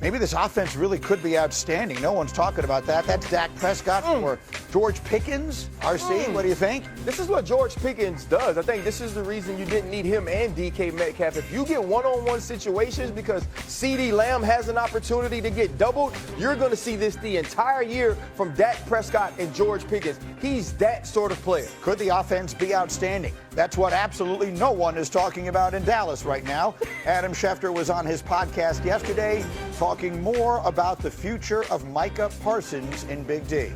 Maybe this offense really could be outstanding. No one's talking about that. That's Dak Prescott or George Pickens, RC. What do you think? This is what George Pickens does. I think this is the reason you didn't need him and DK Metcalf. If you get one-on-one situations because CeeDee Lamb has an opportunity to get doubled, you're going to see this the entire year from Dak Prescott and George Pickens. He's that sort of player. Could the offense be outstanding? That's what absolutely no one is talking about in Dallas right now. Adam Schefter was on his podcast yesterday talking more about the future of Micah Parsons in Big D.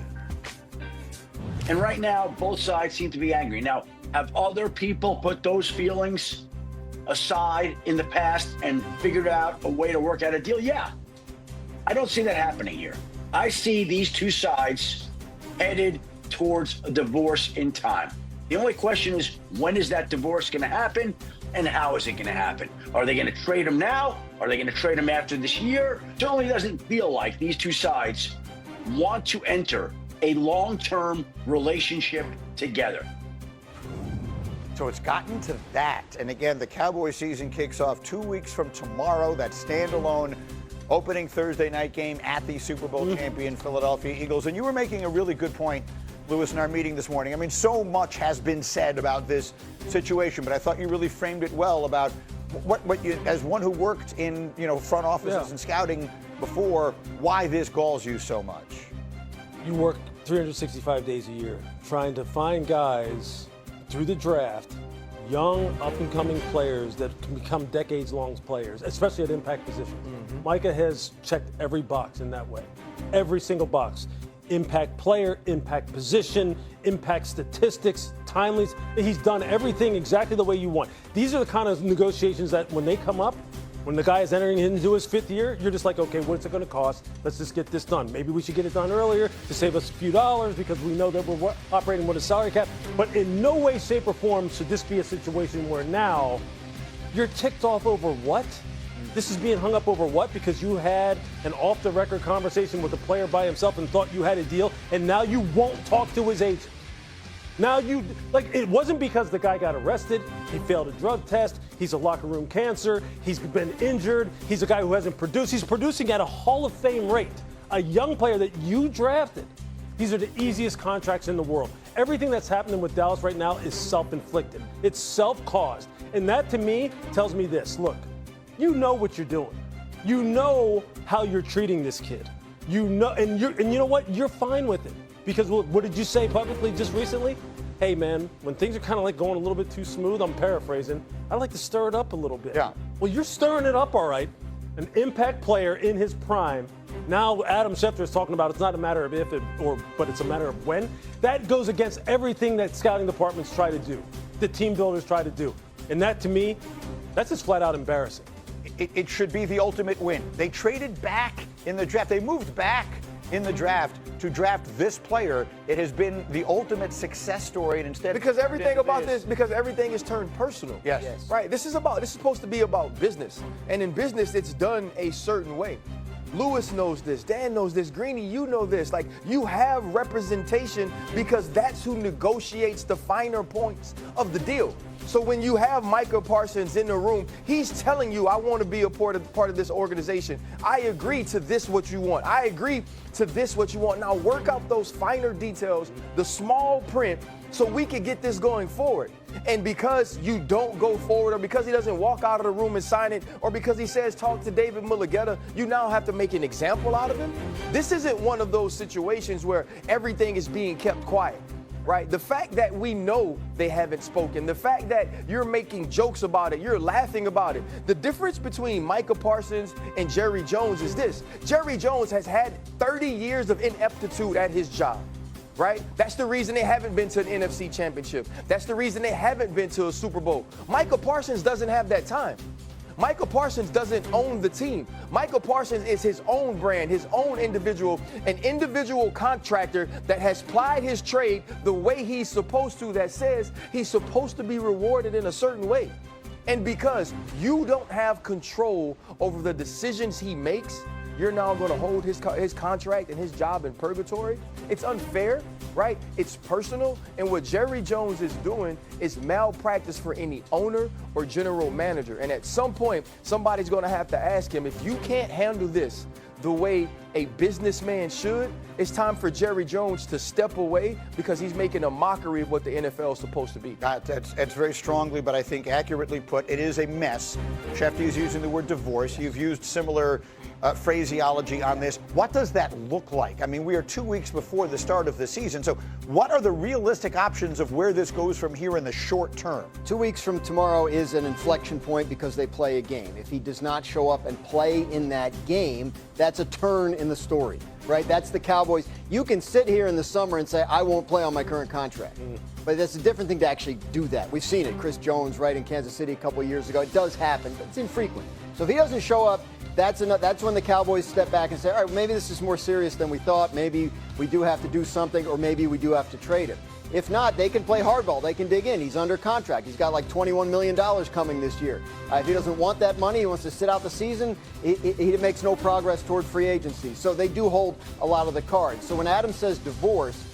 And right now, both sides seem to be angry. Now, have other people put those feelings aside in the past and figured out a way to work out a deal? Yeah. I don't see that happening here. I see these two sides headed towards a divorce in time. The only question is, when is that divorce going to happen and how is it going to happen? Are they going to trade him now? Are they going to trade him after this year? It certainly doesn't feel like these two sides want to enter a long-term relationship together. So it's gotten to that. And again, the Cowboys season kicks off 2 weeks from tomorrow. That standalone opening Thursday night game at the Super Bowl champion Philadelphia Eagles. And you were making a really good point, Lewis, in our meeting this morning. I mean, so much has been said about this situation, but I thought you really framed it well about what you, as one who worked in, front offices and scouting before, why this galls you so much. You work 365 days a year trying to find guys through the draft, young, up-and-coming players that can become decades-long players, especially at impact positions. Micah has checked every box in that way, every single box. Impact player, impact position, impact statistics, timeliness. He's done everything exactly the way you want. These are the kind of negotiations that when they come up, when the guy is entering into his fifth year, you're just like, okay, what's it going to cost? Let's just get this done. Maybe we should get it done earlier to save us a few dollars because we know that we're operating with a salary cap. But in no way, shape, or form should this be a situation where now you're ticked off over what? This is being hung up over what? Because you had an off-the-record conversation with a player by himself and thought you had a deal, and now you won't talk to his agent. Now it wasn't because the guy got arrested, he failed a drug test, he's a locker room cancer, he's been injured, he's a guy who hasn't produced. He's producing at a Hall of Fame rate. A young player that you drafted. These are the easiest contracts in the world. Everything that's happening with Dallas right now is self-inflicted. It's self-caused. And that, to me, tells me this. Look, you know what you're doing. You know how you're treating this kid. You know, and you know what? You're fine with it. Because what did you say publicly just recently? Hey, man, when things are kind of like going a little bit too smooth, I'm paraphrasing, I like to stir it up a little bit. Yeah. Well, you're stirring it up, all right. An impact player in his prime. Now Adam Schefter is talking about it's not a matter of if, but it's a matter of when. That goes against everything that scouting departments try to do, the team builders try to do. And that, to me, that's just flat out embarrassing. It should be the ultimate win. They traded back in the draft. They moved back in the draft to draft this player. It has been the ultimate success story, and instead because everything is turned personal. Yes. Right. This is supposed to be about business, and in business, it's done a certain way. Lewis knows this. Dan knows this. Greeny, you know this. Like, you have representation because that's who negotiates the finer points of the deal. So when you have Micah Parsons in the room, he's telling you, I want to be a part of this organization. I agree to this what you want. I agree to this what you want. Now work out those finer details, the small print, so we can get this going forward. And because you don't go forward, or because he doesn't walk out of the room and sign it, or because he says talk to David Mulugeta, you now have to make an example out of him. This isn't one of those situations where everything is being kept quiet. Right? The fact that we know they haven't spoken, the fact that you're making jokes about it, you're laughing about it. The difference between Micah Parsons and Jerry Jones is this. Jerry Jones has had 30 years of ineptitude at his job. Right? That's the reason they haven't been to an NFC championship. That's the reason they haven't been to a Super Bowl. Micah Parsons doesn't have that time. Micah Parsons doesn't own the team. Micah Parsons is his own brand, his own individual, an individual contractor that has plied his trade the way he's supposed to, that says he's supposed to be rewarded in a certain way. And because you don't have control over the decisions he makes, you're now going to hold his contract and his job in purgatory. It's unfair. right? It's personal, and what Jerry Jones is doing is malpractice for any owner or general manager. And at some point, somebody's going to have to ask him, if you can't handle this the way a businessman should, it's time for Jerry Jones to step away because he's making a mockery of what the NFL is supposed to be. That's very strongly, but I think accurately put. It is a mess. Shefty is using the word divorce. You've used similar phraseology on this. What does that look like? I mean, we are 2 weeks before the start of the season. So what are the realistic options of where this goes from here in the short term? 2 weeks from tomorrow is an inflection point because they play a game. If he does not show up and play in that game, that's a turn in the story, right? That's the Cowboys. You can sit here in the summer and say, I won't play on my current contract. But that's a different thing to actually do that. We've seen it. Chris Jones, right, in Kansas City a couple of years ago. It does happen, but it's infrequent. So if he doesn't show up, that's when the Cowboys step back and say, all right, maybe this is more serious than we thought. Maybe we do have to do something, or maybe we do have to trade him. If not, they can play hardball. They can dig in. He's under contract. He's got like $21 million coming this year. If he doesn't want that money, he wants to sit out the season, he makes no progress toward free agency. So they do hold a lot of the cards. So when Adam says divorce,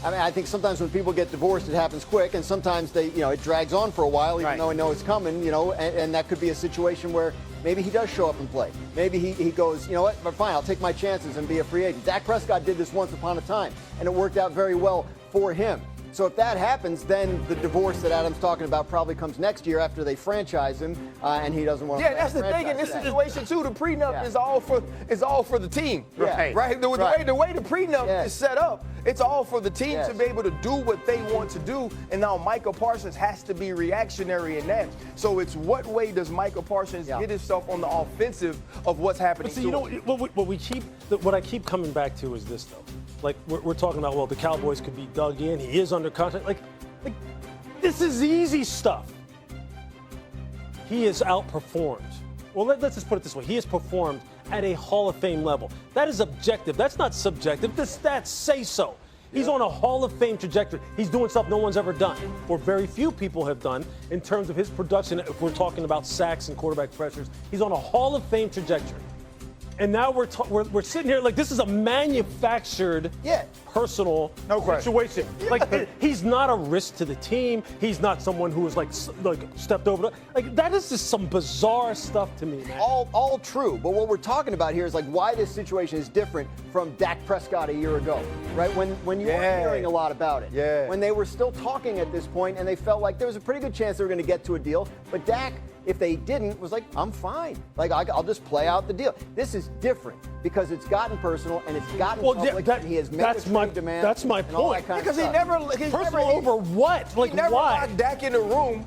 I mean, I think sometimes when people get divorced, it happens quick, and sometimes it drags on for a while, even though I know it's coming, and that could be a situation where maybe he does show up and play. Maybe he goes, you know what, but fine, I'll take my chances and be a free agent. Dak Prescott did this once upon a time, and it worked out very well for him. So if that happens, then the divorce that Adam's talking about probably comes next year after they franchise him, and he doesn't want to. Yeah, that's the thing in this situation too. The prenup is all for the team, right? The way the prenup is set up, it's all for the team to be able to do what they want to do. And now Micah Parsons has to be reactionary in that. So it's what way does Micah Parsons get himself on the offensive of what's happening? But see, what I keep coming back to is this though. Like we're talking about, well, the Cowboys could be dug in. He is under contract. Like this is easy stuff. He is outperformed. Well, let's just put it this way. He has performed at a Hall of Fame level. That is objective. That's not subjective. The stats say so. He's on a Hall of Fame trajectory. He's doing stuff no one's ever done, or very few people have done in terms of his production. If we're talking about sacks and quarterback pressures, he's on a Hall of Fame trajectory. And now we're sitting here like this is a manufactured, personal situation. Like he's not a risk to the team. He's not someone who is like stepped over. Like that is just some bizarre stuff to me, man. All true. But what we're talking about here is like why this situation is different from Dak Prescott a year ago, right? When you weren't hearing a lot about it. Yeah. When they were still talking at this point, and they felt like there was a pretty good chance they were going to get to a deal. But Dak, if they didn't, was like, I'm fine. Like, I'll just play out the deal. This is different because it's gotten personal and it's gotten public. And he has made a demand. That's my point. Because he never personal over what? Like, he never why? locked Dak in the room,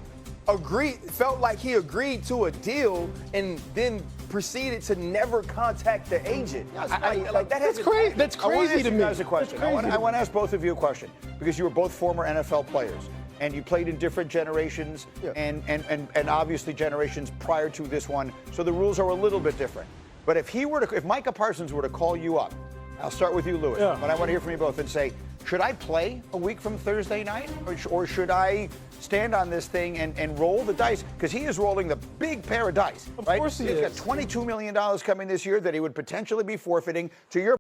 felt like he agreed to a deal, and then proceeded to never contact the agent. That's crazy. That's crazy to me. I want to ask both of you a question because you were both former NFL players. And you played in different generations and obviously generations prior to this one. So the rules are a little bit different. But if Micah Parsons were to call you up, I'll start with you, Lewis, but I want to hear from you both and say, should I play a week from Thursday night? Or should I stand on this thing and roll the dice? Because he is rolling the big pair of dice. Of course he is. He's got $22 million coming this year that he would potentially be forfeiting. To your